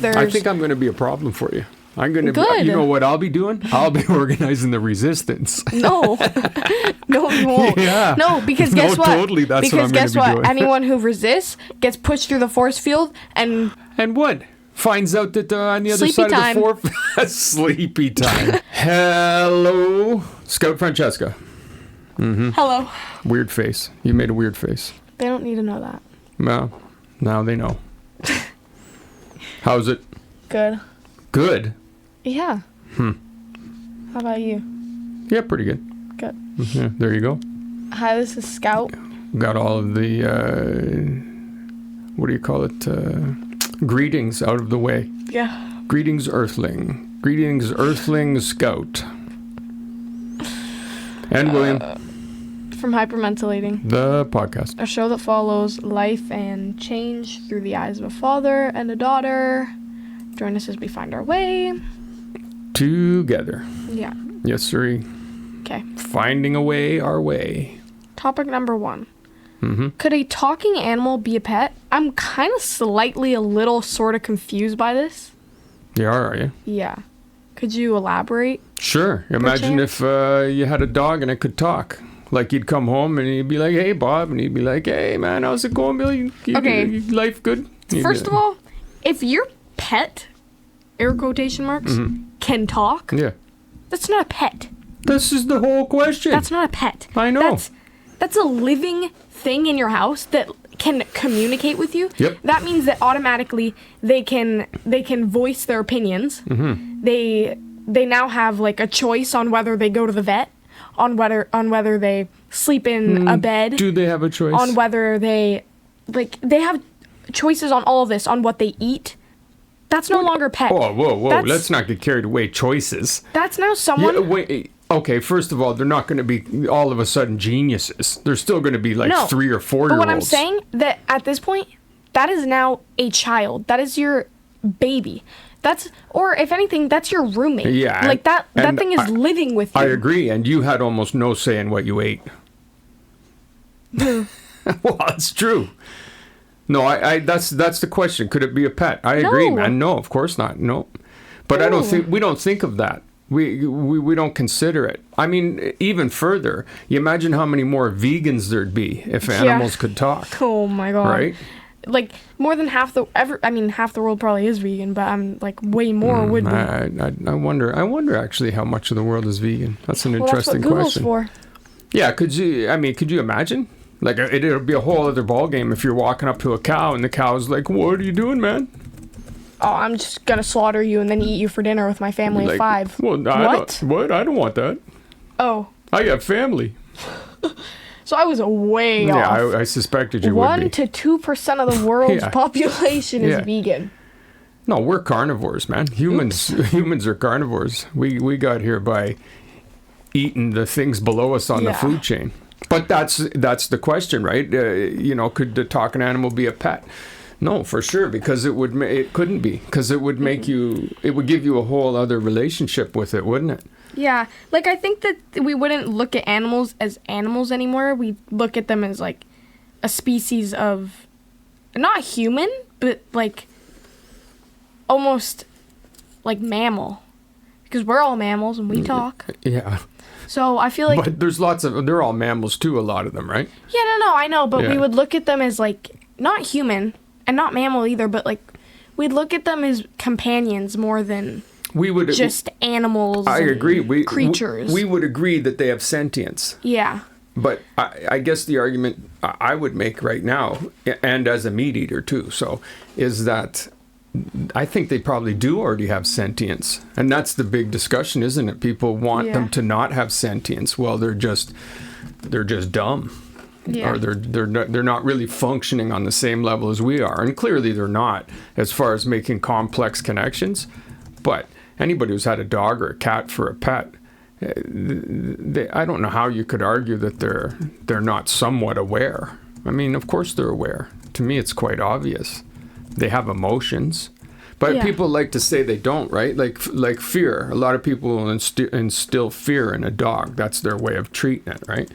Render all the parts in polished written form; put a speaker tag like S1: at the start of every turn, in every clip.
S1: course, there's...
S2: I think I'm going to be a problem for you. I'm going to be,
S1: Good.
S2: you know what I'll be doing? I'll be organizing the resistance.
S1: No. No, you won't.
S2: Yeah.
S1: No, because guess what?
S2: Totally, that's
S1: because
S2: what I'm going to be
S1: guess what?
S2: doing.
S1: Anyone who resists gets pushed through the force field and...
S2: And what? Finds out that on the other
S1: Sleepy
S2: side
S1: time.
S2: of the fork... Sleepy time. Hello, Scout Francesca.
S1: Hello.
S2: Weird face. You made a weird face.
S1: They don't need to know that.
S2: Well, now they know. How's it?
S1: Good.
S2: Good?
S1: Yeah. How about you?
S2: Yeah, pretty good.
S1: Good.
S2: Yeah, there you go.
S1: Hi, this is Scout.
S2: Got all of the, what do you call it? Greetings out of the way.
S1: Yeah.
S2: Greetings, Earthling. Greetings, Earthling Scout. And William.
S1: From Hypermentilating,
S2: The podcast.
S1: a show that follows life and change through the eyes of a father and a daughter. Join us as we find our way.
S2: Together.
S1: Yeah.
S2: Yes, sir.
S1: Okay.
S2: Finding a way our way.
S1: Topic number 1. Could a talking animal be a pet? I'm kind of slightly a little sort of confused by this.
S2: You are you?
S1: Yeah. Could you elaborate?
S2: Sure. Imagine if you had a dog and it could talk. Like you'd come home and he'd be like, "Hey, Bob," and he'd be like, "Hey, man, how's it going, Bill?
S1: Okay.
S2: Life good?"
S1: First of all, if your pet, air quotation marks, can talk,
S2: Yeah.
S1: that's not a pet.
S2: This is the whole question.
S1: That's not a pet.
S2: I know.
S1: That's a living thing in your house that can communicate with you.
S2: Yep.
S1: That means that automatically they can voice their opinions. They now have like a choice on whether they go to the vet, on whether they sleep in a bed,
S2: Do they have a choice?
S1: on whether they have choices on all of this, on what they eat. That's no longer pet.
S2: Oh, whoa.
S1: That's-
S2: Let's not get carried away. Choices.
S1: That's now someone.
S2: Yeah, wait. Okay, first of all, they're not going to be all of a sudden geniuses. They're still going to be like 3 or 4 year olds.
S1: But what I'm saying, that at this point, that is now a child. That is your baby. Or if anything, that's your roommate.
S2: Yeah,
S1: Like that
S2: and
S1: thing is living with you.
S2: I agree, and you had almost no say in what you ate. Well, it's true. No, I that's the question. Could it be a pet? I agree,
S1: No.
S2: man. No, of course not. No. But I don't think we don't think of that. We don't consider it. I mean, even further, you imagine how many more vegans there'd be if animals could talk,
S1: Oh my god.
S2: right?
S1: Like more than half the world probably is vegan, but I'm like way more would be.
S2: I wonder actually how much of the world is vegan. That's an
S1: Well, that's what
S2: interesting
S1: Google's
S2: question.
S1: for.
S2: Yeah, could you imagine? Like it'll be a whole other ballgame if you're walking up to a cow and the cow's like, "What are you doing, man?"
S1: Oh, I'm just gonna slaughter you and then eat you for dinner with my family of
S2: Like,
S1: 5.
S2: Well,
S1: What?
S2: I don't want that.
S1: Oh,
S2: I got family.
S1: so I was way
S2: Yeah,
S1: off.
S2: I suspected you would
S1: 1
S2: be.
S1: to 2% of the world's
S2: Yeah.
S1: population is
S2: Yeah.
S1: vegan.
S2: No, we're carnivores, man. Humans are carnivores. We got here by eating the things below us on the
S1: Yeah.
S2: food chain. But that's the question, right? Could the talking animal be a pet? No, for sure, because it couldn't be, because it would make it would give you a whole other relationship with it, wouldn't it?
S1: Yeah, like I think that we wouldn't look at animals as animals anymore. We look at them as like a species of, not human, but like almost like mammal, because we're all mammals and we talk.
S2: Yeah,
S1: So I feel like
S2: but they're all mammals too, a lot of them, right?
S1: yeah, no, I know, but we
S2: Yeah.
S1: would look at them as like not human and not mammal either, but like we'd look at them as companions more than
S2: We would
S1: just animals.
S2: I
S1: and
S2: agree.
S1: Creatures.
S2: We would agree that they have sentience.
S1: Yeah.
S2: But I guess the argument I would make right now, and as a meat eater too, so is that I think they probably do already have sentience. And that's the big discussion, isn't it? People want them to not have sentience. Well, they're just dumb.
S1: Yeah.
S2: Or they're not really functioning on the same level as we are. And clearly they're not as far as making complex connections. But anybody who's had a dog or a cat for a pet, I don't know how you could argue that they're not somewhat aware. I mean, of course they're aware. To me, it's quite obvious. They have emotions. But people like to say they don't, right? Like fear. A lot of people will instill fear in a dog. That's their way of treating it, right?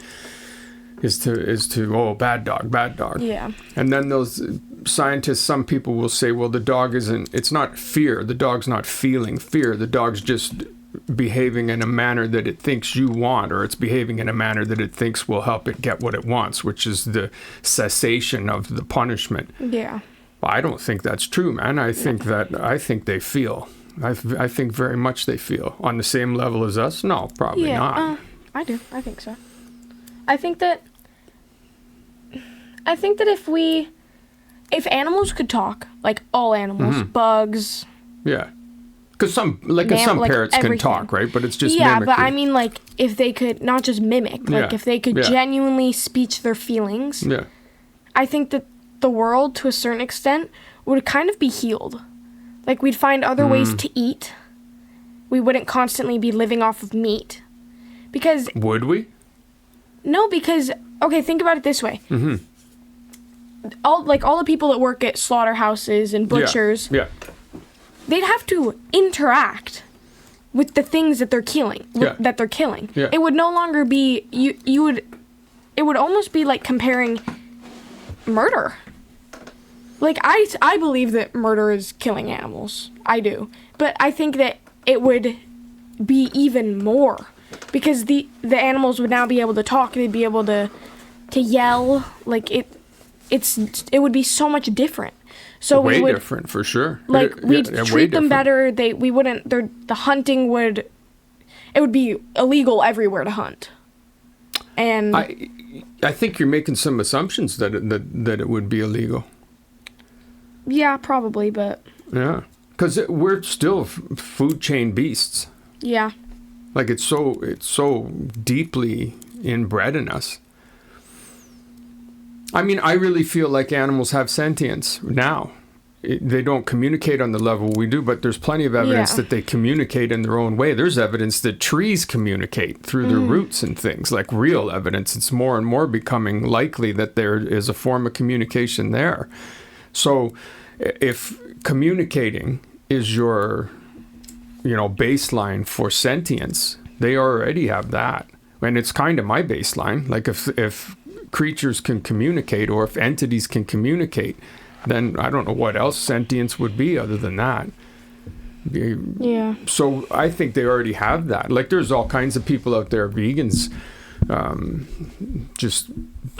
S2: Is to bad dog.
S1: Yeah.
S2: And then those scientists, some people will say, well, it's not fear. The dog's not feeling fear. The dog's just behaving in a manner that it thinks you want, or it's behaving in a manner that it thinks will help it get what it wants, which is the cessation of the punishment.
S1: Yeah.
S2: Well, I don't think that's true, man. I think they feel. I think very much they feel. On the same level as us? No, probably not.
S1: I do. I think so. I think that if animals could talk, like all animals, bugs.
S2: Yeah. Because some parrots can talk, right? But it's just
S1: mimicry. But I mean, like, if they could not just mimic, like if they could genuinely speech their feelings, I think that the world, to a certain extent, would kind of be healed. Like, we'd find other ways to eat. We wouldn't constantly be living off of meat. Because...
S2: Would we?
S1: No, because... Okay, think about it this way. Mm-hmm. All the people that work at slaughterhouses and butchers...
S2: Yeah.
S1: They'd have to interact with the things that they're killing.
S2: Yeah. Yeah.
S1: It would no longer be... It would almost be like comparing murder. Like, I believe that murder is killing animals. I do. But I think that it would be even more. Because the animals would now be able to talk. They'd be able to yell. Like, it would be so much different. So
S2: way different, for sure.
S1: Like, we'd treat them better. We wouldn't... The hunting would... It would be illegal everywhere to hunt. And...
S2: I think you're making some assumptions that it would be illegal.
S1: Yeah, probably, but...
S2: Yeah, because we're still food chain beasts.
S1: Yeah.
S2: Like, it's so deeply inbred in us. I mean, I really feel like animals have sentience now. They don't communicate on the level we do, but there's plenty of evidence that they communicate in their own way. There's evidence that trees communicate through their roots and things, like real evidence. It's more and more becoming likely that there is a form of communication there. So if communicating is your, baseline for sentience, they already have that. And it's kind of my baseline. Like, if creatures can communicate, or if entities can communicate, then I don't know what else sentience would be other than that.
S1: Yeah.
S2: So I think they already have that. Like, there's all kinds of people out there, vegans, just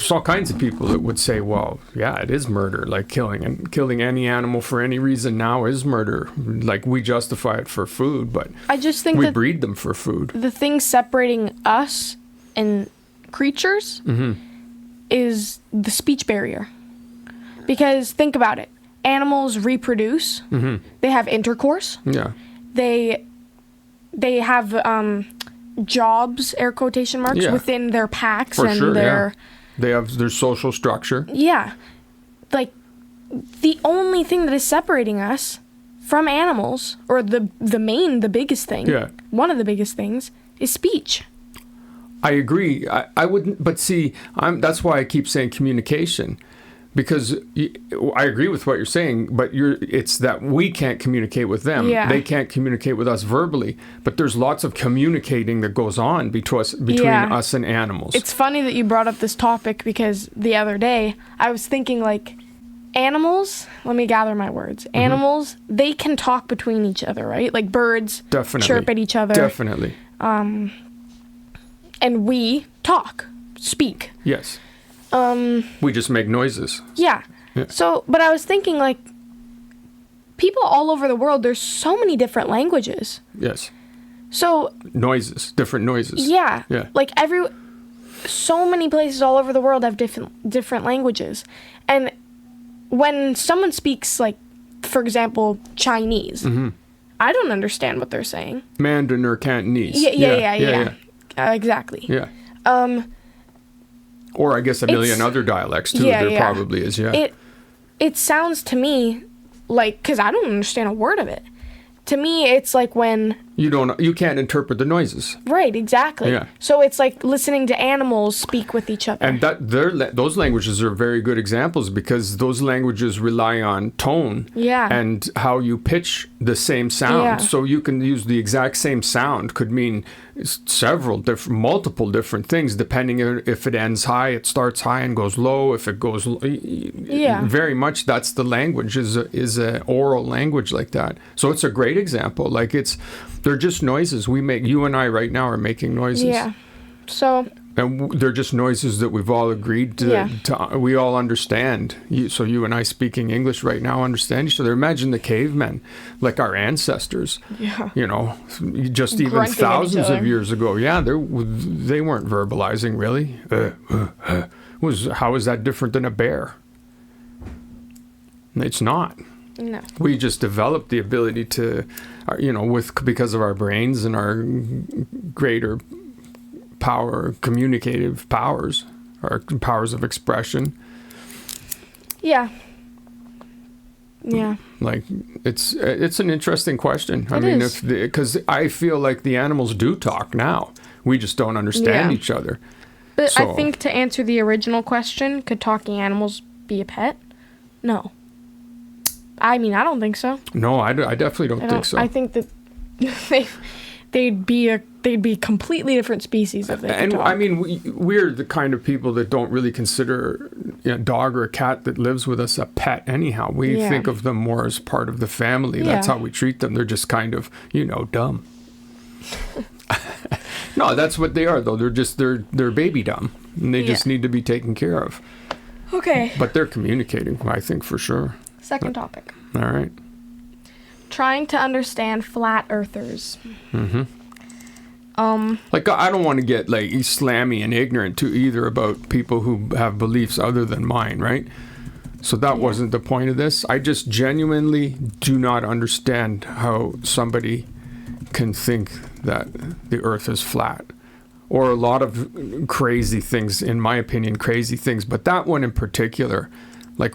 S2: all kinds of people that would say, well, yeah, it is murder. Like, killing any animal for any reason now is murder. Like, we justify it for food, but
S1: I just think
S2: we breed them for food.
S1: The thing separating us and creatures is the speech barrier. Because think about it. Animals reproduce. They have intercourse.
S2: Yeah.
S1: They have jobs, air quotation marks, within their packs
S2: they have their social structure.
S1: Yeah. Like, the only thing that is separating us from animals, or the biggest thing, one of the biggest things, is speech.
S2: I agree. I wouldn't, but see, that's why I keep saying communication, because I agree with what you're saying, but it's that we can't communicate with them.
S1: Yeah.
S2: They can't communicate with us verbally, but there's lots of communicating that goes on between us and animals.
S1: It's funny that you brought up this topic, because the other day I was thinking, like, animals, let me gather my words. Animals, they can talk between each other, right? Like, birds chirp at each other.
S2: Definitely.
S1: And we speak.
S2: Yes. We just make noises.
S1: Yeah. So, but I was thinking, like, people all over the world, there's so many different languages.
S2: Yes.
S1: So...
S2: different noises.
S1: Yeah.
S2: Yeah.
S1: Like, so many places all over the world have different languages. And when someone speaks, like, for example, Chinese, I don't understand what they're saying.
S2: Mandarin or Cantonese.
S1: Yeah. Exactly.
S2: Yeah. Or I guess a million other dialects too. There probably is. Yeah.
S1: It sounds to me like, because I don't understand a word of it. To me, it's like when
S2: You can't interpret the noises.
S1: Right, exactly.
S2: Yeah.
S1: So it's like listening to animals speak with each other.
S2: And those languages are very good examples because those languages rely on tone and how you pitch the same sound.
S1: Yeah.
S2: So you can use the exact same sound could mean multiple different things depending if it ends high, it starts high and goes low. If it goes very much that's the language is a oral language like that. So it's a great example. Like they're just noises we make. You and I right now are making noises.
S1: Yeah. So.
S2: And they're just noises that we've all agreed to we all understand. So you and I speaking English right now understand each other. Imagine the cavemen, like our ancestors, just even
S1: Grunting
S2: thousands of years ago. Yeah, they weren't verbalizing really. How is that different than a bear? It's not.
S1: No.
S2: We just developed the ability to, because of our brains and our greater communicative powers, or powers of expression.
S1: Yeah. Yeah.
S2: Like it's an interesting question. Because I feel like the animals do talk now. We just don't understand each other.
S1: But I think to answer the original question, could talking animals be a pet? No. I mean, I don't think so.
S2: No, I definitely don't think so.
S1: I think that they'd be completely different species if they could talk.
S2: I mean, we're the kind of people that don't really consider a dog or a cat that lives with us a pet anyhow. We think of them more as part of the family. That's how we treat them. They're just kind of, dumb. No, that's what they are, though. They're baby dumb. And they just need to be taken care of.
S1: Okay.
S2: But they're communicating, I think, for sure.
S1: Second topic.
S2: All right.
S1: Trying to understand flat earthers.
S2: Mm-hmm. I don't want to get slammy and ignorant too either about people who have beliefs other than mine, right? So that wasn't the point of this. I just genuinely do not understand how somebody can think that the earth is flat. Or a lot of crazy things, in my opinion, crazy things. But that one in particular,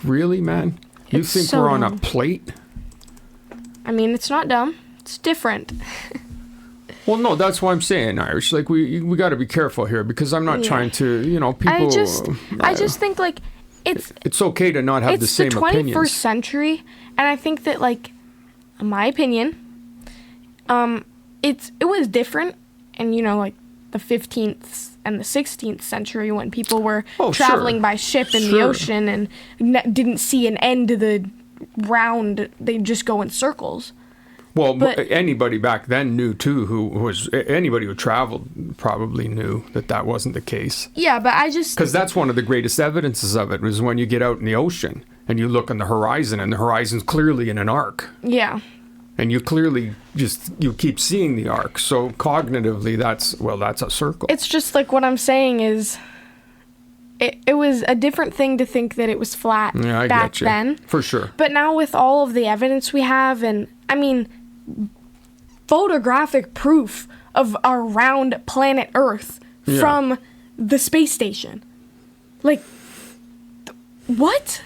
S2: really, man? You think we're on a plate?
S1: I mean, it's not dumb. It's different.
S2: Well, no, that's why I'm saying, Irish. We got to be careful here because I'm not trying to, people.
S1: I just think
S2: it's okay to not have the same opinions.
S1: It's the 21st century, and I think that in my opinion, it was different, and the 15th and the 16th century when people were traveling by ship in the ocean and didn't see an end to the round. They'd just go in circles. Well,
S2: but anybody back then knew too. Anybody who traveled probably knew that wasn't the case.
S1: Yeah, but
S2: because that's one of the greatest evidences of it was when you get out in the ocean and you look on the horizon and the horizon's clearly in an arc.
S1: Yeah.
S2: And you clearly you keep seeing the arc. So cognitively, that's a circle.
S1: It's just what I'm saying is, it was a different thing to think that it was flat back then.
S2: For sure.
S1: But now with all of the evidence we have, and I mean, photographic proof of our round planet Earth from the space station. What?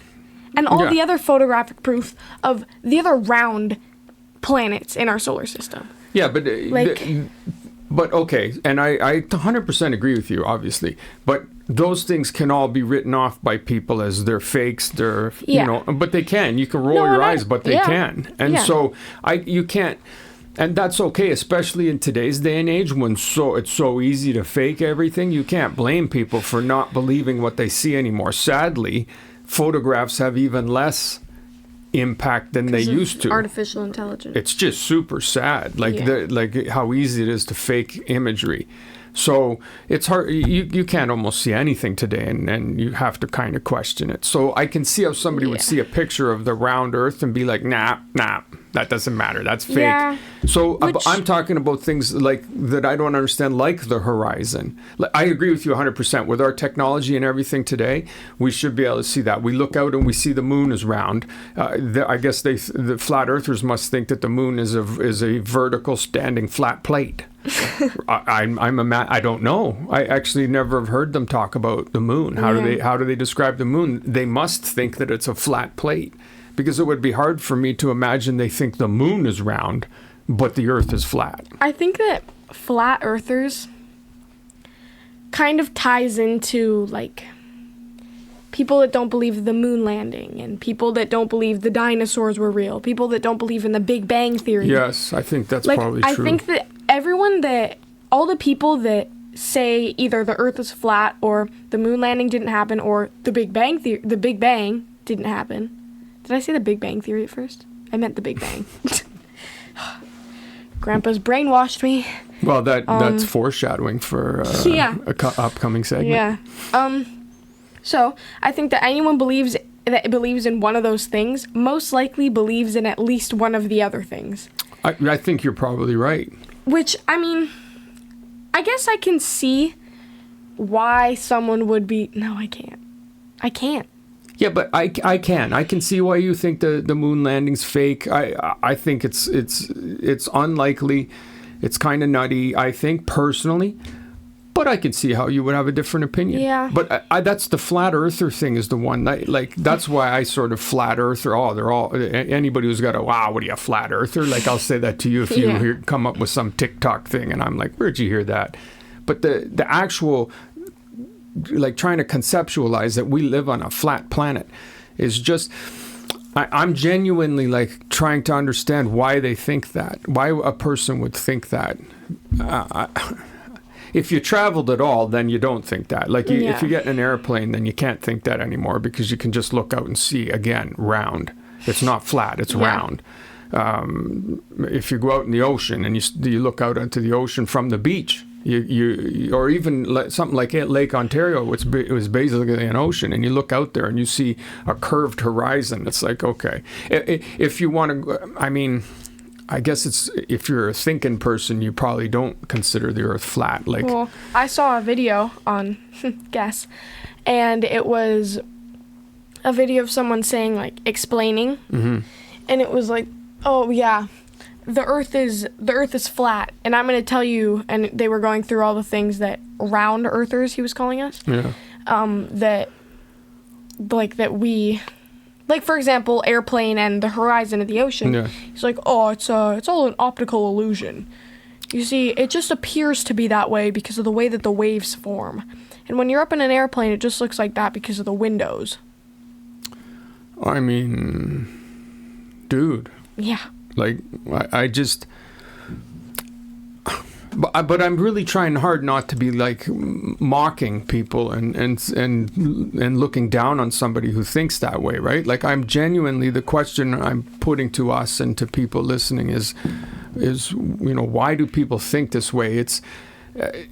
S1: And all the other photographic proof of the other round planets in our solar system.
S2: Yeah, but but okay, and I 100% agree with you, obviously. But those things can all be written off by people as they're fakes. They're but they can. You can roll your eyes, but they can. And so you can't. And that's okay, especially in today's day and age when it's so easy to fake everything. You can't blame people for not believing what they see anymore. Sadly, photographs have even less impact than they used to.
S1: Artificial intelligence.
S2: It's just super sad, how easy it is to fake imagery. So it's hard. You can't almost see anything today, and you have to kind of question it. So I can see how somebody would see a picture of the round Earth and be like, nah, that doesn't matter. That's fake. Yeah. So I'm talking about things that I don't understand, like the horizon. I agree with you 100%. With our technology and everything today, we should be able to see that. We look out and we see the moon is round. I guess the flat earthers must think that the moon is a vertical standing flat plate. I don't know. I actually never have heard them talk about the moon. How do they describe the moon? They must think that it's a flat plate, because it would be hard for me to imagine they think the moon is round but the Earth is flat.
S1: I think that flat earthers kind of ties into, like, people that don't believe the moon landing, and people that don't believe the dinosaurs were real, people that don't believe in the Big Bang Theory.
S2: Yes, I think that's
S1: like,
S2: probably true.
S1: I think that all the people that say either the Earth is flat or the moon landing didn't happen or the Big Bang didn't happen. Did I say the Big Bang Theory at first? I meant the Big Bang. Grandpa's brainwashed me.
S2: Well, that's foreshadowing for upcoming segment.
S1: Yeah. So I think that anyone believes in one of those things most likely believes in at least one of the other things.
S2: I think you're probably right.
S1: Which, I mean, I guess I can see why someone would be... No, I can't. I can't.
S2: Yeah, but I can. I can see why you think the moon landing's fake. I think it's unlikely. It's kind of nutty, I think, personally. But I can see how you would have a different opinion.
S1: Yeah.
S2: But that's the flat earther thing is the one that, like, that's why I sort of flat earther. Oh, they're all, anybody who's got wow, what are you, a flat earther? Like, I'll say that to you if you come up with some TikTok thing and I'm like, where'd you hear that? But the actual, like, trying to conceptualize that we live on a flat planet is just, I'm genuinely, like, trying to understand why they think that, why a person would think that. If you traveled at all, then you don't think that. Like, if you get in an airplane, then you can't think that anymore because you can just look out and see, again, round. It's not flat, it's round. If you go out in the ocean and you look out into the ocean from the beach, you or even something like Lake Ontario, which was basically an ocean, and you look out there and you see a curved horizon. It's like, okay. If you want to, I mean... I guess it's if you're a thinking person, you probably don't consider the Earth flat. Like,
S1: well, I saw a video on guess, and it was a video of someone saying, like, explaining, and it was like, oh yeah, the Earth is flat, and I'm gonna tell you, and they were going through all the things that round earthers, he was calling us, that we. Like, for example, airplane and the horizon of the ocean. Yeah. He's like, oh, it's all an optical illusion. You see, it just appears to be that way because of the way that the waves form. And when you're up in an airplane, it just looks like that because of the windows.
S2: I mean, dude.
S1: Yeah.
S2: Like, I just... But I'm really trying hard not to be, like, mocking people and looking down on somebody who thinks that way, right? Like, I'm genuinely, the question I'm putting to us and to people listening is why do people think this way? It's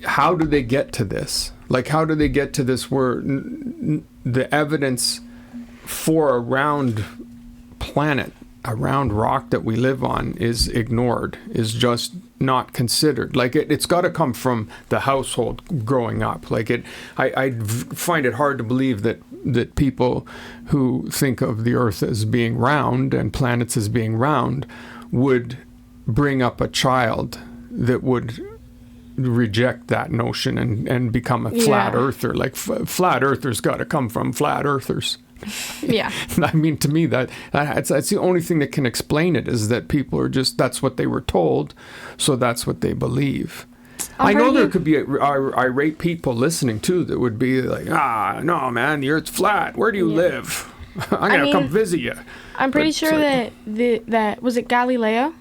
S2: how do they get to this? Like, how do they get to this where the evidence for a round planet, a round rock that we live on is ignored, is just not considered. Like, it's got to come from the household growing up. Like, I find it hard to believe that people who think of the Earth as being round and planets as being round would bring up a child that would reject that notion and become a flat earther. Like, flat earthers got to come from flat earthers.
S1: Yeah.
S2: I mean, to me, that's the only thing that can explain it is that people are just, that's what they were told, so that's what they believe. I know there could be irate people listening too that would be like, no, man, the Earth's flat. Where do you live? I'm going to come visit you.
S1: I'm pretty sure that was it Galileo?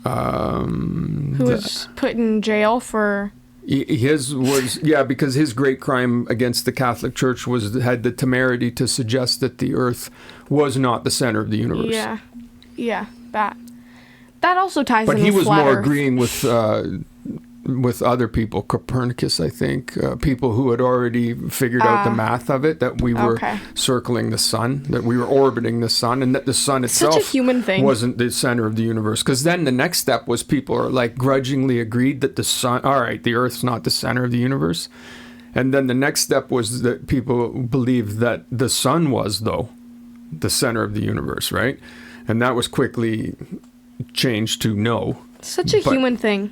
S1: Who was put in jail for...
S2: His was, because his great crime against the Catholic Church had the temerity to suggest that the Earth was not the center of the universe.
S1: Yeah, that also ties in with
S2: But he was
S1: flat
S2: more
S1: Earth.
S2: agreeing with other people, Copernicus, I think, people who had already figured out the math of it, that we were circling the sun, that we were orbiting the sun, and that the sun itself
S1: such a human thing.
S2: Wasn't the center of the universe. Because then the next step was people are like grudgingly agreed that the sun, all right, the Earth's not the center of the universe. And then the next step was that people believed that the sun was, though, the center of the universe, right? And that was quickly changed to no.
S1: Such a human thing.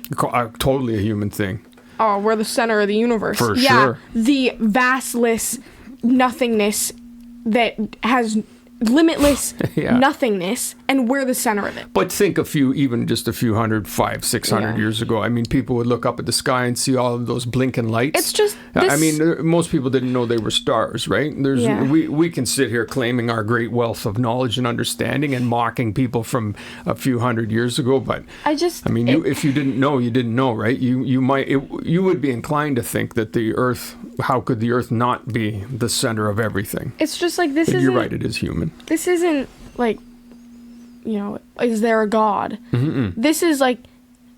S2: Totally a human thing.
S1: Oh, we're the center of the universe.
S2: For sure.
S1: The vastless nothingness that has limitless
S2: Yeah.
S1: nothingness, and we're the center of it.
S2: But think even just a few hundred, 500-600
S1: Yeah.
S2: years ago. I mean, people would look up at the sky and see all of those blinking lights.
S1: It's just
S2: I mean, most people didn't know they were stars, right?
S1: Yeah.
S2: We can sit here claiming our great wealth of knowledge and understanding and mocking people from a few hundred years ago, but if you didn't know, you didn't know, right? You would be inclined to think that the Earth. How could the Earth not be the center of everything?
S1: It's just like this.
S2: You're right. It is human.
S1: This isn't like, is there a God?
S2: Mm-mm.
S1: This is like,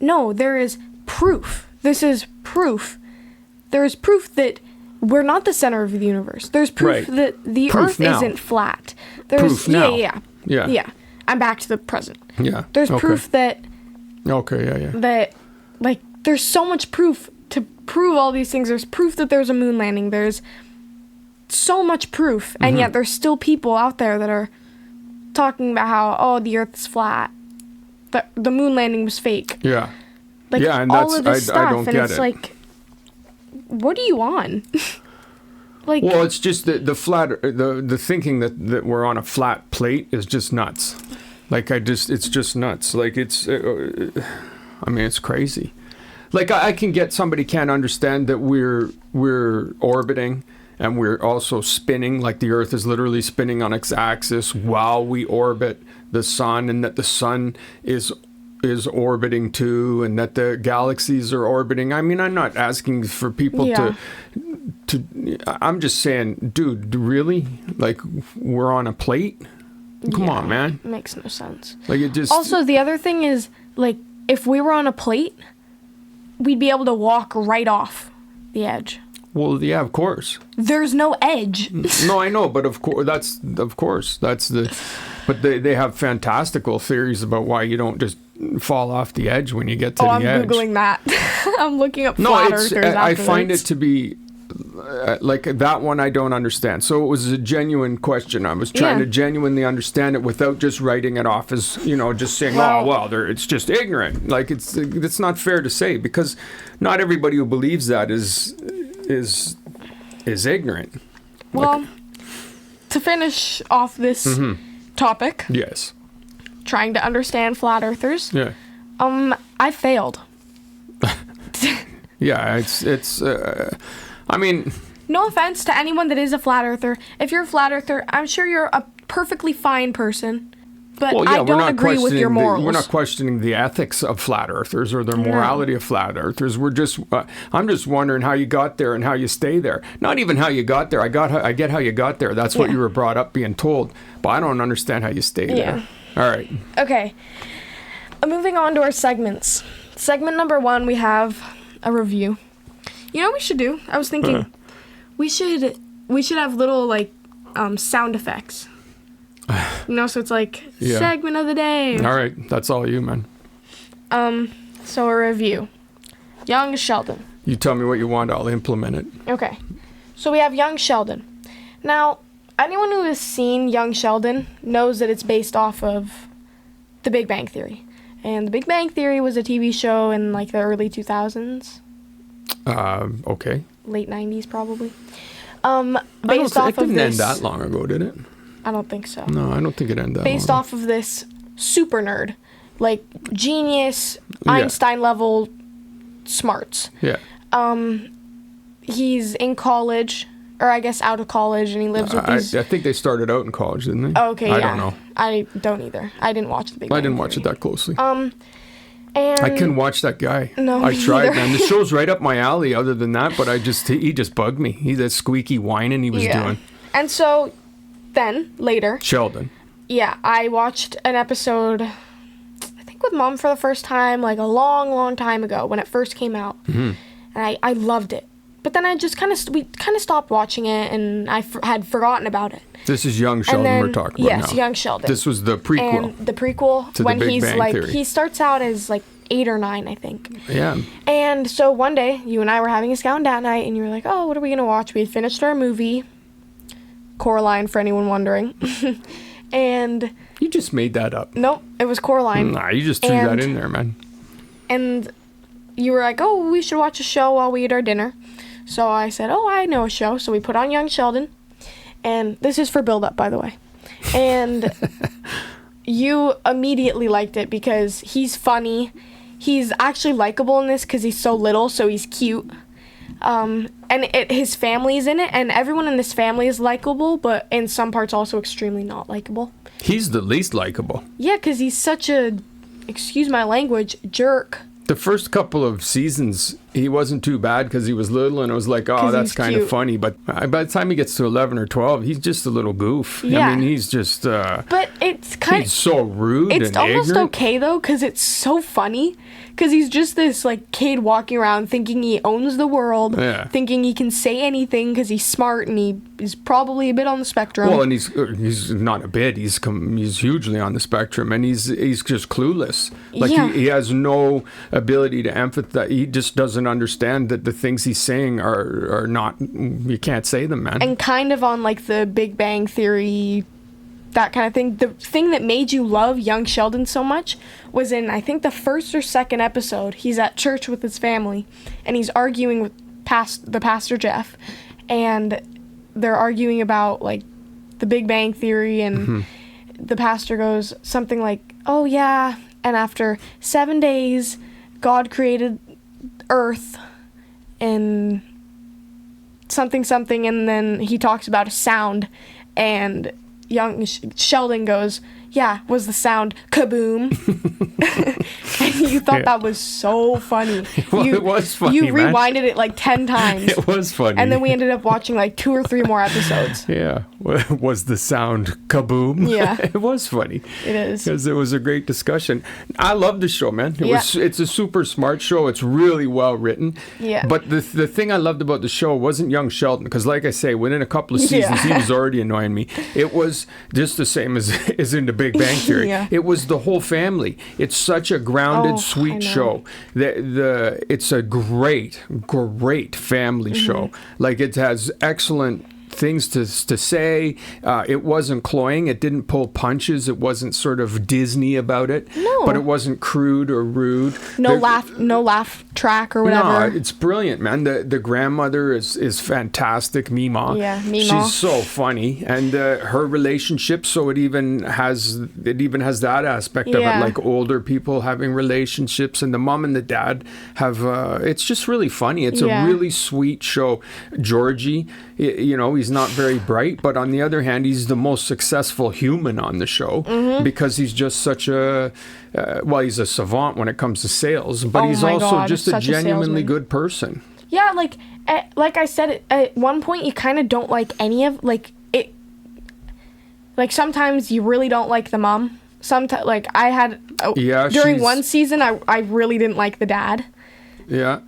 S1: no, there is proof. This is proof. There is proof that we're not the center of the universe. There's proof that the Earth isn't flat. There's
S2: proof now.
S1: Yeah. I'm back to the present.
S2: Yeah.
S1: There's proof that.
S2: Okay. Yeah.
S1: That, like, there's so much proof to prove all these things. There's proof that there's a moon landing. There's so much proof, and yet there's still people out there that are talking about how the Earth's flat, the moon landing was fake.
S2: Yeah.
S1: Like,
S2: yeah, and
S1: all of this stuff,
S2: I don't
S1: and
S2: get
S1: it's
S2: it.
S1: like, what are you on? Like,
S2: well, it's just the flat, the thinking that we're on a flat plate is just nuts. Like it's just nuts. Like it's crazy. Like I can get somebody can't understand that we're orbiting and we're also spinning, like the Earth is literally spinning on its axis while we orbit the sun, and that the sun is orbiting too, and that the galaxies are orbiting. I mean, I'm not asking for people to I'm just saying, dude, really? Like we're on a plate? Come on, man.
S1: It makes no sense.
S2: Like it just.
S1: Also, the other thing is, like, if we were on a plate, we'd be able to walk right off the edge.
S2: Well, yeah, of course.
S1: There's no edge.
S2: No, I know, but of course, that's the. But they have fantastical theories about why you don't just fall off the edge when you get to the edge.
S1: I'm Googling that. I'm looking up flat earthers
S2: I find it
S1: afterwards.
S2: to be like that one I don't understand. So it was a genuine question. I was trying to genuinely understand it without just writing it off as, just saying, it's just ignorant. Like it's not fair to say, because not everybody who believes that is ignorant.
S1: Well, to finish off this topic.
S2: Yes.
S1: Trying to understand flat earthers.
S2: Yeah.
S1: I failed.
S2: Yeah, it's I mean,
S1: no offense to anyone that is a flat earther. If you're a flat earther, I'm sure you're a perfectly fine person. But I don't agree with your morals.
S2: We're not questioning the ethics of flat earthers or the morality of flat earthers. We're just, I'm just wondering how you got there and how you stay there. Not even how you got there. I get how you got there. That's what you were brought up being told. But I don't understand how you stay there. All right.
S1: Okay. Moving on to our segments. Segment number 1, we have a review. You know what we should do? I was thinking we should have little like sound effects. So it's like segment of the day.
S2: All right, that's all you, man.
S1: So a review. Young Sheldon.
S2: You tell me what you want, I'll implement it.
S1: Okay. So we have Young Sheldon. Now, anyone who has seen Young Sheldon knows that it's based off of The Big Bang Theory. And The Big Bang Theory was a TV show in like the early 2000s.
S2: Okay.
S1: Late 90s, probably.
S2: It didn't end that long ago, did it?
S1: I don't think so.
S2: No, I don't think it ended that
S1: Based
S2: long
S1: off of this super nerd. Like, genius, Einstein-level smarts.
S2: Yeah.
S1: He's in college, or I guess out of college, and he lives with these...
S2: I think they started out in college, didn't they?
S1: Oh, okay,
S2: I don't know.
S1: I don't either. I didn't watch The Big Bang
S2: I didn't watch
S1: Theory.
S2: it that closely.
S1: And
S2: I couldn't watch that guy.
S1: No,
S2: I
S1: me
S2: tried,
S1: either.
S2: man. The show's right up my alley other than that, but he just bugged me. He's that squeaky whining he was doing.
S1: And so, then, later...
S2: Sheldon.
S1: Yeah, I watched an episode, I think with Mom for the first time, like a long, long time ago, when it first came out.
S2: Mm-hmm.
S1: And I loved it. But then I just we kind of stopped watching it, and I had forgotten about it.
S2: This is Young Sheldon we're talking about now.
S1: Yes, Young Sheldon.
S2: This was the prequel.
S1: And the prequel,
S2: to
S1: when
S2: the Big
S1: he's
S2: Bang
S1: like,
S2: Theory.
S1: he starts out as like 8 or 9, I think.
S2: Yeah.
S1: And so one day, you and I were having a scout date night, and you were like, oh, what are we going to watch? We had finished our movie, Coraline, for anyone wondering. And...
S2: You just made that up.
S1: Nope, it was Coraline.
S2: Nah, you just threw that in there, man.
S1: And you were like, oh, we should watch a show while we eat our dinner. So I said, oh, I know a show. So we put on Young Sheldon. And this is for build-up, by the way. And you immediately liked it because he's funny. He's actually likable in this because he's so little, so he's cute. And his family's in it, and everyone in this family is likable, but in some parts also extremely not likable.
S2: He's the least likable.
S1: Yeah, because he's such a, excuse my language, jerk.
S2: The first couple of seasons, he wasn't too bad because he was little, and it was like, oh,
S1: 'Cause
S2: that's
S1: he's
S2: kind of
S1: cute.
S2: funny. But by the time he gets to 11 or 12, he's just a little goof.
S1: Yeah.
S2: I mean, he's just,
S1: But it's kind
S2: he's so rude
S1: it's
S2: and
S1: almost
S2: ignorant.
S1: okay though, because it's so funny. Because he's just this like kid walking around thinking he owns the world,
S2: Yeah.
S1: thinking he can say anything because he's smart and he is probably a bit on the spectrum.
S2: Well, and he's not a bit. He's hugely on the spectrum, and he's just clueless. Like
S1: Yeah.
S2: he has no ability to empathize. He just doesn't understand that the things he's saying are not. You can't say them, man.
S1: And kind of on like the Big Bang Theory, that kind of thing. The thing that made you love young Sheldon so much was in, I think, the first or second episode. He's at church with his family, and he's arguing with the pastor Jeff, and they're arguing about like the Big Bang Theory, and the pastor goes something like, "Oh yeah," and after 7 days, God created Earth, and something, and then he talks about a sound, and young Sheldon goes, "Yeah, was the sound kaboom?" And you thought that was so funny.
S2: Well, it was funny,
S1: You
S2: man.
S1: rewinded it like 10 times.
S2: It was funny.
S1: And then we ended up watching like 2 or 3 more episodes.
S2: Yeah, was the sound kaboom?
S1: Yeah.
S2: It was funny.
S1: It is.
S2: Because it was a great discussion. I love the show, man. It's a super smart show. It's really well written.
S1: Yeah.
S2: But the thing I loved about the show wasn't young Sheldon, because like I say, within a couple of seasons, he was already annoying me. It was just the same as in the Big Bang Theory.
S1: Yeah.
S2: It was the whole family. It's such a grounded,
S1: I
S2: sweet
S1: know.
S2: show. It's a great family show. Like, it has excellent things to say. It wasn't cloying. It didn't pull punches. It wasn't sort of Disney about it.
S1: No.
S2: But it wasn't crude or rude.
S1: No laugh track or whatever.
S2: No, it's brilliant, man. The grandmother is fantastic, Mima.
S1: Yeah, Mima.
S2: She's so funny, and her relationship. So it even has that aspect of it,
S1: Yeah.
S2: like older people having relationships, and the mom and the dad have. It's just really funny. It's
S1: Yeah.
S2: a really sweet show. Georgie, he's not very bright, but on the other hand, he's the most successful human on the show because he's just such a. He's a savant when it comes to sales, but
S1: Oh
S2: he's
S1: my
S2: also
S1: God,
S2: just a
S1: such a
S2: genuinely
S1: salesman.
S2: good person.
S1: Yeah, like I said, at one point you kind of don't like any of like it. Like sometimes you really don't like the mom. Sometimes, like I had during
S2: she's-
S1: one season, I really didn't like the dad.
S2: Yeah.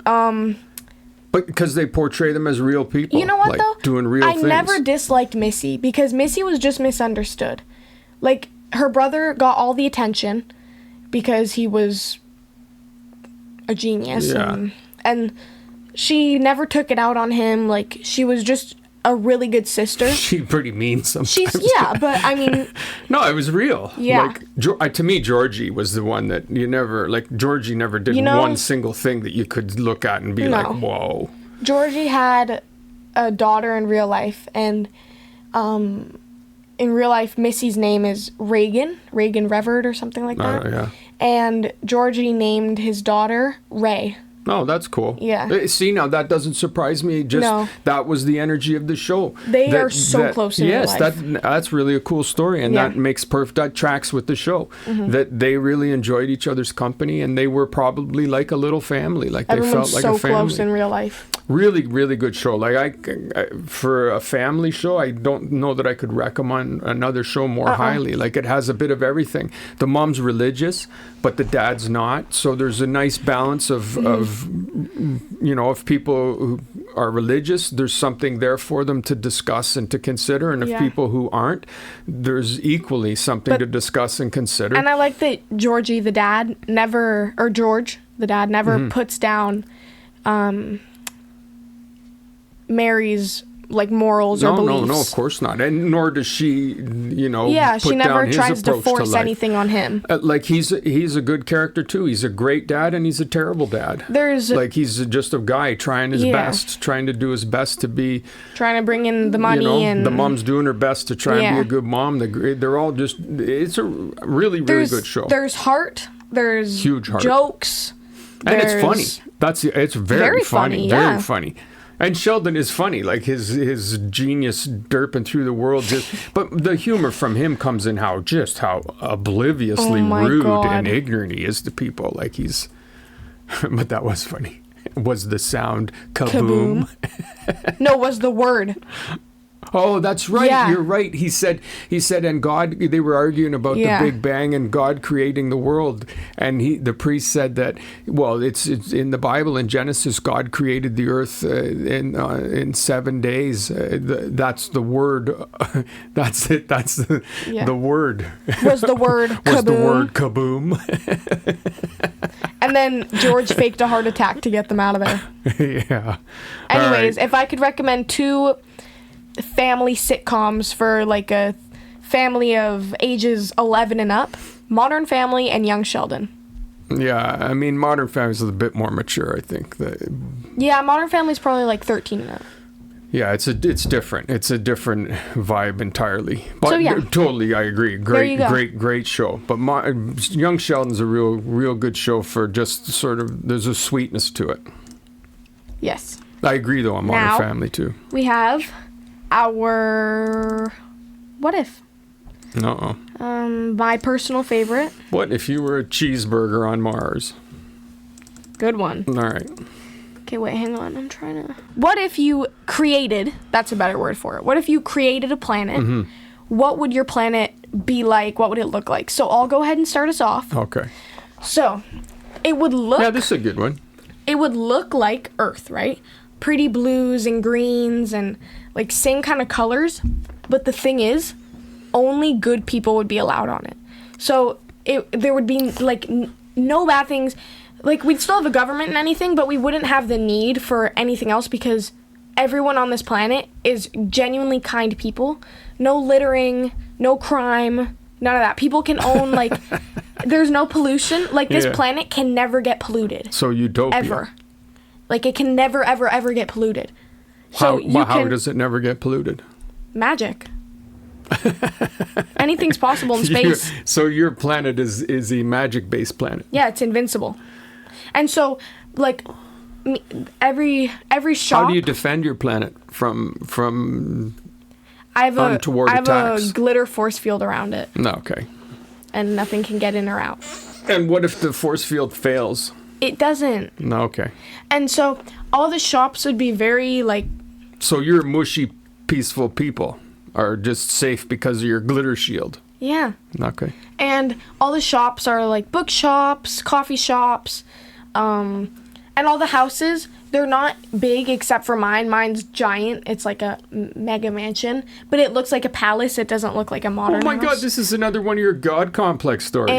S2: But because they portray them as real people.
S1: You know what
S2: like,
S1: though?
S2: doing real
S1: I
S2: things.
S1: never disliked Missy because Missy was just misunderstood. Like her brother got all the attention because he was a genius,
S2: Yeah.
S1: and she never took it out on him. Like she was just a really good sister.
S2: She's pretty mean sometimes.
S1: But I mean,
S2: No, it was real.
S1: Yeah.
S2: Like, to me, Georgie was the one that Georgie never did one single thing that you could look at and be like, whoa.
S1: Georgie had a daughter in real life, and in real life, Missy's name is Reagan Revert or something like that.
S2: Yeah.
S1: And Georgie named his daughter Ray.
S2: Oh, that's cool.
S1: Yeah.
S2: See, now that doesn't surprise me. Just
S1: No.
S2: that was the energy of the show.
S1: They are so close in real
S2: yes,
S1: life.
S2: that's really a cool story, and
S1: Yeah.
S2: that makes that tracks with the show. That they really enjoyed each other's company, and they were probably like a little family. Like they
S1: Everyone's
S2: felt like
S1: so
S2: a family.
S1: close in real life.
S2: Really, really good show. Like I, for a family show, I don't know that I could recommend another show more highly. Like it has a bit of everything. The mom's religious, but the dad's not. So there's a nice balance of if people who are religious, there's something there for them to discuss and to consider. And if people who aren't, there's equally something to discuss and consider.
S1: And I like that George, the dad, never puts down Mary's like morals or beliefs.
S2: No, of course not. And nor does she,
S1: Yeah, she
S2: put
S1: never
S2: down his
S1: tries to
S2: approach
S1: force
S2: life.
S1: anything on him.
S2: Like he's a good character too. He's a great dad and he's a terrible dad. Like he's just a guy trying his best, trying to do his best to be,
S1: trying to bring in the money, and
S2: the mom's doing her best to try and be a good mom. They're all just. It's a really good show.
S1: There's heart. There's
S2: huge heart.
S1: Jokes.
S2: And it's funny. It's very funny.
S1: Yeah.
S2: Very funny. And Sheldon is funny, like his genius derping through the world. But the humor from him comes in how obliviously rude and ignorant he is to people. Like but that was funny. Was the sound kaboom?
S1: No, was the word.
S2: Oh, that's right.
S1: Yeah.
S2: You're right. He said, and God, they were arguing about the Big Bang and God creating the world. And the priest said that, well, it's in the Bible in Genesis, God created the earth in 7 days. That's the word. That's it. That's the word.
S1: Was the word kaboom?
S2: Was the word kaboom.
S1: And then George faked a heart attack to get them out of there.
S2: Yeah.
S1: Anyways, if I could recommend 2 family sitcoms for like a family of ages 11 and up, Modern Family and Young Sheldon.
S2: Yeah, I mean, Modern Family is a bit more mature, I think.
S1: Yeah, Modern Family is probably like 13 and up.
S2: Yeah, it's different. It's a different vibe entirely. But
S1: So, yeah.
S2: Totally, I agree. Great show. But Young Sheldon's a real good show for just sort of, there's a sweetness to it.
S1: Yes.
S2: I agree, though, on Modern Family, too.
S1: We have our What If?
S2: Uh-oh.
S1: My personal favorite.
S2: What if you were a cheeseburger on Mars?
S1: Good one.
S2: All right.
S1: Okay, wait, hang on. I'm trying to... What if you created... That's a better word for it. What if you created a planet?
S2: Mm-hmm.
S1: What would your planet be like? What would it look like? So I'll go ahead and start us off.
S2: Okay.
S1: So, it would look...
S2: Yeah, this is a good one.
S1: It would look like Earth, right? Pretty blues and greens and like same kind of colors. But the thing is, only good people would be allowed on it. So there would be like no bad things. Like we'd still have a government and anything, but we wouldn't have the need for anything else because everyone on this planet is genuinely kind people. No littering, no crime, none of that. People can own like, there's no pollution. Like this planet can never get polluted.
S2: So utopia.
S1: Ever. Like it can never, ever, ever get polluted. So
S2: how does it never get polluted?
S1: Magic. Anything's possible in space.
S2: So your planet is a magic-based planet.
S1: Yeah, it's invincible. And so, like, every shop...
S2: How do you defend your planet from
S1: I have
S2: attacks?
S1: A glitter force field around it.
S2: No, okay.
S1: And nothing can get in or out.
S2: And what if the force field fails?
S1: It doesn't.
S2: No, okay.
S1: And so, all the shops would be very, like...
S2: So your mushy, peaceful people are just safe because of your glitter shield.
S1: Yeah.
S2: Okay.
S1: And all the shops are like bookshops, coffee shops, and all the houses, they're not big except for mine. Mine's giant. It's like a mega mansion, but it looks like a palace. It doesn't look like a modern house.
S2: God, this is another one of your God complex stories.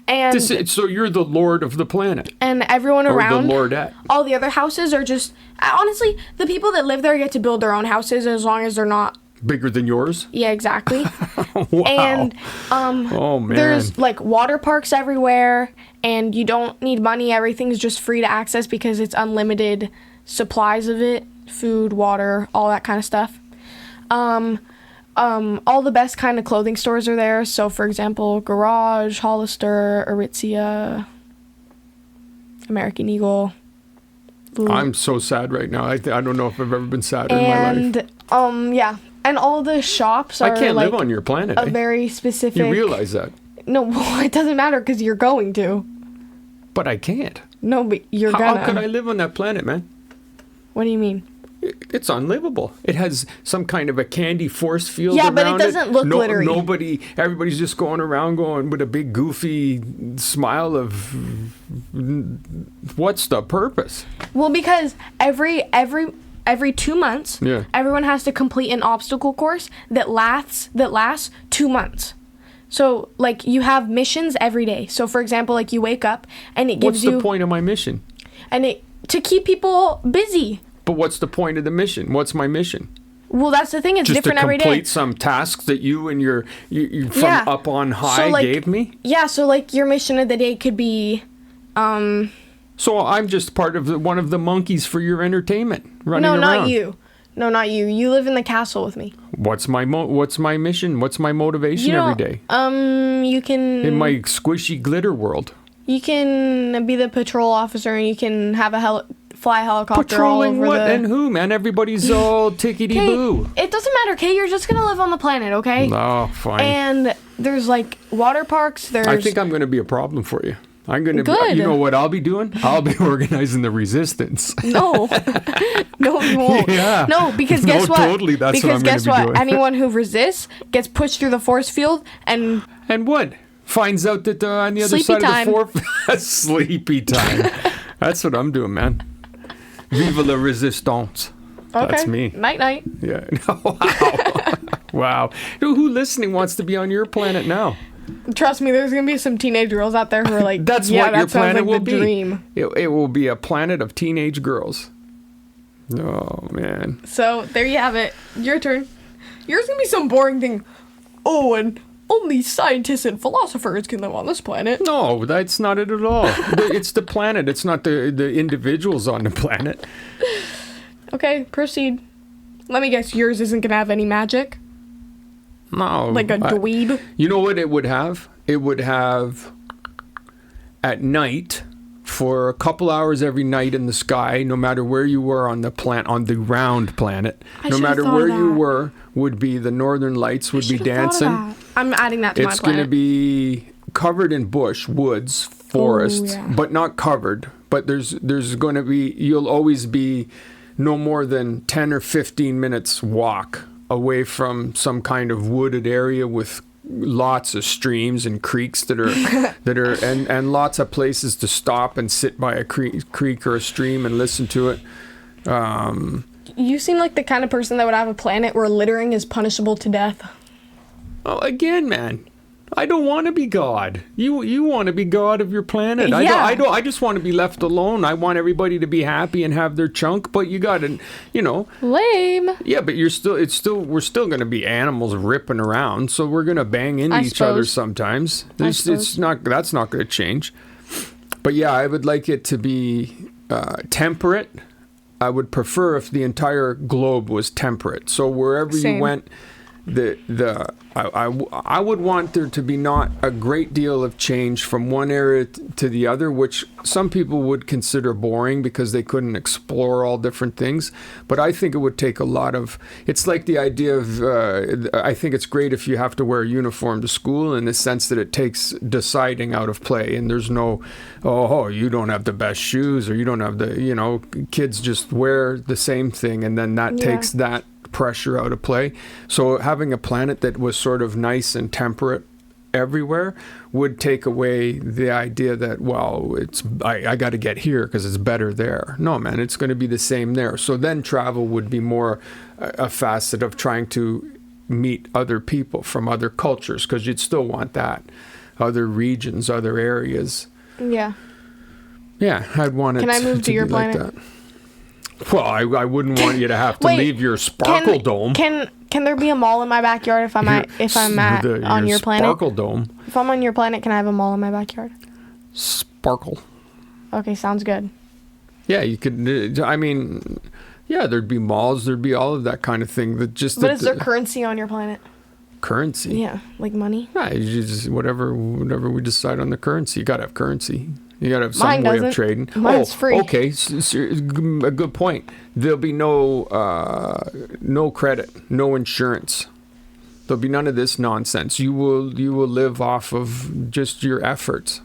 S1: And
S2: so you're the lord of the planet.
S1: And everyone around,
S2: the lordette.
S1: All the other houses are just, honestly, the people that live there get to build their own houses as long as they're not
S2: bigger than yours?
S1: Yeah, exactly.
S2: Wow.
S1: And
S2: oh man.
S1: There's like water parks everywhere and you don't need money. Everything's just free to access because it's unlimited supplies of it, food, water, all that kind of stuff. All the best kind of clothing stores are there. So for example, Garage, Hollister, Aritzia, American Eagle.
S2: I'm so sad right now. I don't know if I've ever been sadder in my life.
S1: And yeah. And all the shops are
S2: I can't
S1: like
S2: live on your planet.
S1: A very specific...
S2: You realize that?
S1: No, well, it doesn't matter because you're going to.
S2: But I can't.
S1: No, but you're gonna.
S2: How could I live on that planet, man?
S1: What do you mean?
S2: It's unlivable. It has some kind of a candy force field
S1: around
S2: it.
S1: Yeah, but it doesn't look glittery.
S2: Everybody's just going around going with a big goofy smile of... What's the purpose?
S1: Well, because every 2 months, everyone has to complete an obstacle course that lasts 2 months. So, like, you have missions every day. So, for example, like, you wake up and it gives you...
S2: What's the point of my mission?
S1: To keep people busy.
S2: But what's the point of the mission? What's my mission?
S1: Well, that's the thing. It's
S2: just
S1: different
S2: to
S1: every
S2: complete
S1: day.
S2: some tasks that you and you from
S1: Yeah.
S2: up on high
S1: So, like,
S2: gave me.
S1: Yeah, so like your mission of the day could be,
S2: So I'm just part of one of the monkeys for your entertainment, running
S1: no,
S2: around.
S1: not you. No, not you. You live in the castle with me.
S2: What's my mission? What's my motivation
S1: You
S2: every
S1: don't-
S2: day?
S1: You can.
S2: In my squishy glitter world.
S1: You can be the patrol officer, and you can have a fly helicopter all
S2: Patrolling
S1: over
S2: what
S1: the.
S2: and who, man? Everybody's all tickety-boo.
S1: It doesn't matter, Kay. You're just gonna live on the planet, okay?
S2: Oh, fine.
S1: And there's like water parks. There's.
S2: I think I'm going to be a problem for you. I'm going to be,
S1: Good.
S2: you know what I'll be doing? I'll be organizing the resistance.
S1: No. No, you won't.
S2: Yeah.
S1: No, because
S2: No,
S1: guess what?
S2: totally, that's what I'm gonna
S1: guess
S2: be
S1: what?
S2: doing.
S1: Anyone who resists gets pushed through the force field and
S2: And what? Finds out that on the other
S1: Sleepy
S2: side
S1: time.
S2: of the floor, sleepy time. That's what I'm doing, man. Vive la resistance.
S1: okay.
S2: That's me.
S1: Night night.
S2: Yeah. Wow. Wow. Who listening wants to be on your planet now?
S1: Trust me, there's gonna be some teenage girls out there who are like,
S2: That's
S1: yeah,
S2: what
S1: that
S2: your
S1: sounds
S2: planet
S1: like
S2: will
S1: the
S2: be.
S1: dream.
S2: It will be a planet of teenage girls. Oh, man.
S1: So there you have it. Your turn. Yours gonna be some boring thing. Oh, and only scientists and philosophers can live on this planet.
S2: No, that's not it at all. It's the planet. It's not the individuals on the planet.
S1: Okay, proceed. Let me guess, yours isn't gonna have any magic?
S2: No.
S1: Like a dweeb?
S2: You know what it would have? It would have at night for a couple hours every night in the sky, no matter where you were on the round planet,
S1: I
S2: no
S1: should've
S2: matter
S1: thought
S2: where
S1: of
S2: you
S1: that.
S2: were, would be the northern lights would be
S1: Should've thought of
S2: dancing.
S1: that. I'm adding that to my
S2: It's going to
S1: planet.
S2: be covered in bush, woods, forests,
S1: yeah.
S2: but not covered. But there's going to be, you'll always be no more than 10 or 15 minutes walk away from some kind of wooded area with lots of streams and creeks that are and lots of places to stop and sit by a creek or a stream and listen to it.
S1: You seem like the kind of person that would have a planet where littering is punishable to death.
S2: Oh, again, man, I don't want to be God. You want to be God of your planet.
S1: Yeah.
S2: I just want to be left alone. I want everybody to be happy and have their chunk. But you got to,
S1: Lame.
S2: yeah. But we're still going to be animals ripping around. So we're going to bang into
S1: I
S2: each other
S1: suppose.
S2: sometimes.
S1: suppose.
S2: That's not going to change. But yeah, I would like it to be temperate. I would prefer if the entire globe was temperate. So wherever
S1: Same.
S2: you went, I would want there to be not a great deal of change from one area to the other, which some people would consider boring because they couldn't explore all different things. But I think it would take a lot of. It's like the idea of. I think it's great if you have to wear a uniform to school in the sense that it takes deciding out of play, and there's no, you don't have the best shoes or you don't have the, kids just wear the same thing, and then that takes that pressure out of play. So having a planet that was sort of nice and temperate everywhere would take away the idea that, well, I got to get here because it's better there. No, man, it's going to be the same there. So then travel would be more a facet of trying to meet other people from other cultures, because you'd still want that. Other regions, other areas.
S1: Yeah.
S2: Yeah, I'd want it
S1: Can I move to your
S2: be like
S1: planet?
S2: that. Well, I wouldn't want you to have to
S1: Wait,
S2: leave your sparkle dome.
S1: Can there be a mall in my backyard if I'm on your planet?
S2: Sparkle dome.
S1: If I'm on your planet, can I have a mall in my backyard?
S2: Sparkle.
S1: Okay, sounds good.
S2: Yeah, you could. I mean, yeah, there'd be malls. There'd be all of that kind of thing. That just.
S1: But is there currency on your planet?
S2: Currency.
S1: Yeah, like money.
S2: Yeah, you just whatever we decide on the currency. You gotta have currency. You gotta have some
S1: Mine
S2: way
S1: doesn't.
S2: of trading.
S1: Mine's free.
S2: Okay, a good point. There'll be no credit, no insurance. There'll be none of this nonsense. You will live off of just your efforts.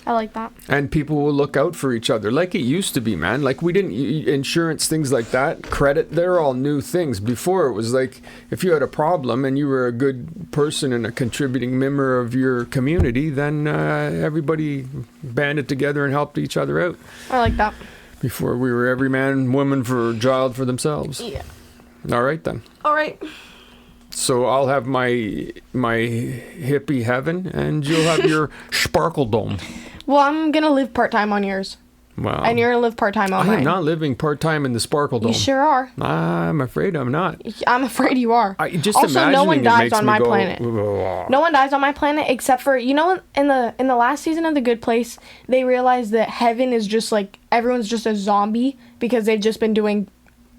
S1: I like that.
S2: And people will look out for each other like it used to be, man. Like we didn't insurance, things like that, credit, they're all new things. Before it was like if you had a problem and you were a good person and a contributing member of your community, then everybody banded together and helped each other out.
S1: I like that.
S2: Before we were every man, woman for child for themselves.
S1: Yeah.
S2: All right then.
S1: All right.
S2: So I'll have my hippie heaven and you'll have your sparkle dome.
S1: Well, I'm gonna live part time on yours.
S2: Wow.
S1: And you're gonna live part-time on
S2: I
S1: mine.
S2: am not living part-time in the Sparkle Dome.
S1: You sure are.
S2: I'm afraid I'm not.
S1: I'm afraid you are.
S2: Just
S1: also, no one
S2: imagining it
S1: dies
S2: makes
S1: on
S2: me
S1: my
S2: go,
S1: planet.
S2: "Ugh."
S1: No one dies on my planet except for, in the last season of The Good Place, they realized that heaven is just like everyone's just a zombie because they've just been doing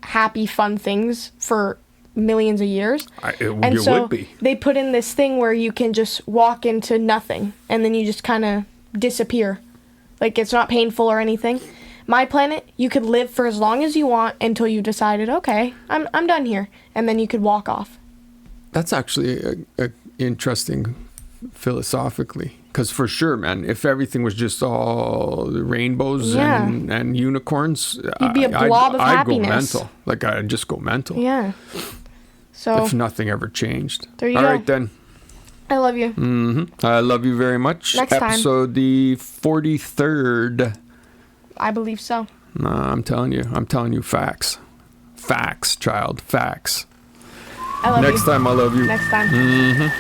S1: happy, fun things for millions of years.
S2: It
S1: And so
S2: would be.
S1: they put in this thing where you can just walk into nothing and then you just kind of disappear. Like, it's not painful or anything. My planet, you could live for as long as you want until you decided, okay, I'm done here, and then you could walk off.
S2: That's actually a interesting philosophically. Because for sure, man, if everything was just all rainbows
S1: Yeah.
S2: and unicorns,
S1: You'd be a blob of
S2: I'd go
S1: happiness.
S2: mental. Like, I'd just go mental.
S1: Yeah. So
S2: If nothing ever changed.
S1: There you
S2: All
S1: go.
S2: right, then.
S1: I love you.
S2: I love you very much.
S1: Next time.
S2: Episode the 43rd.
S1: I believe so.
S2: I'm telling you facts. Facts, child. Facts.
S1: I love you.
S2: Next time, I love you.
S1: Next time.